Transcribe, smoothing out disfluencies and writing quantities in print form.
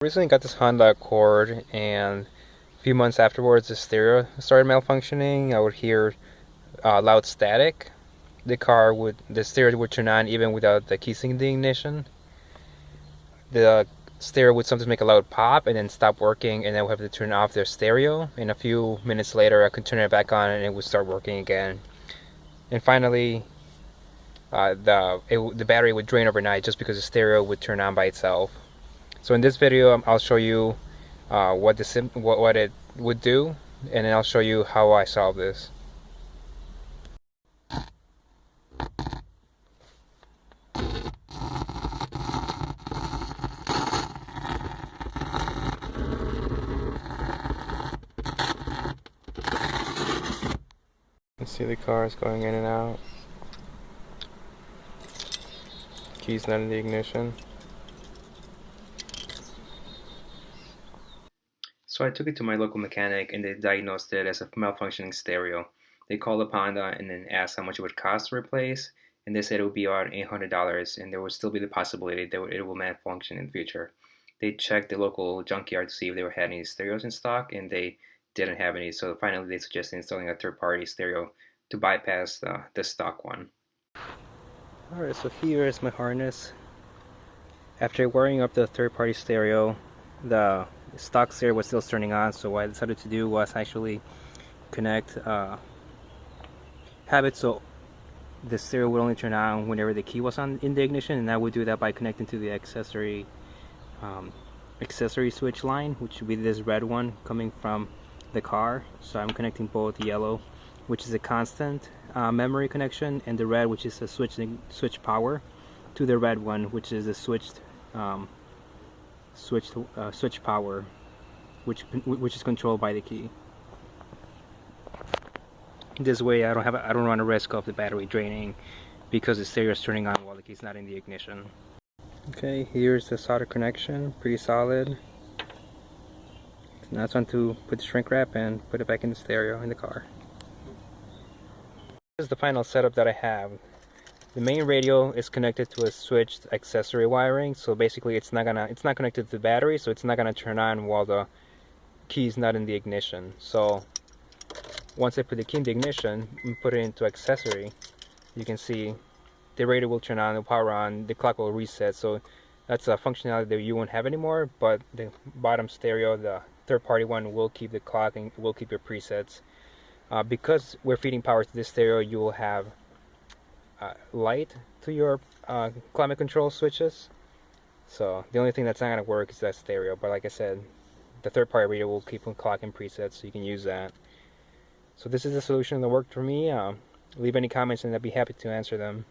Recently got this Honda Accord, and a few months afterwards the stereo started malfunctioning. I would hear loud static. The stereo would turn on even without the keys in the ignition. The stereo would sometimes make a loud pop and then stop working, and then I would have to turn off the stereo. And a few minutes later I could turn it back on and it would start working again. And finally the battery would drain overnight just because the stereo would turn on by itself. So in this video I'll show you what it would do, and then I'll show you how I solve this. You see the cars going in and out. Keys not in the ignition. So I took it to my local mechanic and they diagnosed it as a malfunctioning stereo. They called up Honda and then asked how much it would cost to replace, and they said it would be around $800, and there would still be the possibility that it will malfunction in the future. They checked the local junkyard to see if they had any stereos in stock, and they didn't have any, so finally they suggested installing a third-party stereo to bypass the stock one. Alright, so here is my harness. After wiring up the third-party stereo, the stock stereo was still turning on, so what I decided to do was actually have it so the stereo would only turn on whenever the key was on in the ignition, and I would do that by connecting to the accessory switch line, which would be this red one coming from the car. So I'm connecting both yellow, which is a constant memory connection, and the red, which is a switch power, to the red one, which is a switch power, which is controlled by the key. This way I don't run a risk of the battery draining because the stereo is turning on while the key's not in the ignition. Okay, here's the solder connection, pretty solid. Now it's time to put the shrink wrap and put it back in the stereo in the car. This is the final setup that I have. The main radio is connected to a switched accessory wiring, so basically it's not connected to the battery, so it's not gonna turn on while the key is not in the ignition. So once I put the key in the ignition and put it into accessory, you can see the radio will turn on, the power on, the clock will reset. So that's a functionality that you won't have anymore, but the bottom stereo, the third-party one, will keep the clock and will keep your presets. Because we're feeding power to this stereo, you will have light to your climate control switches. So the only thing that's not going to work is that stereo, but like I said, the third-party radio will keep on clocking presets, so you can use that. So this is the solution that worked for me. Leave any comments and I'd be happy to answer them.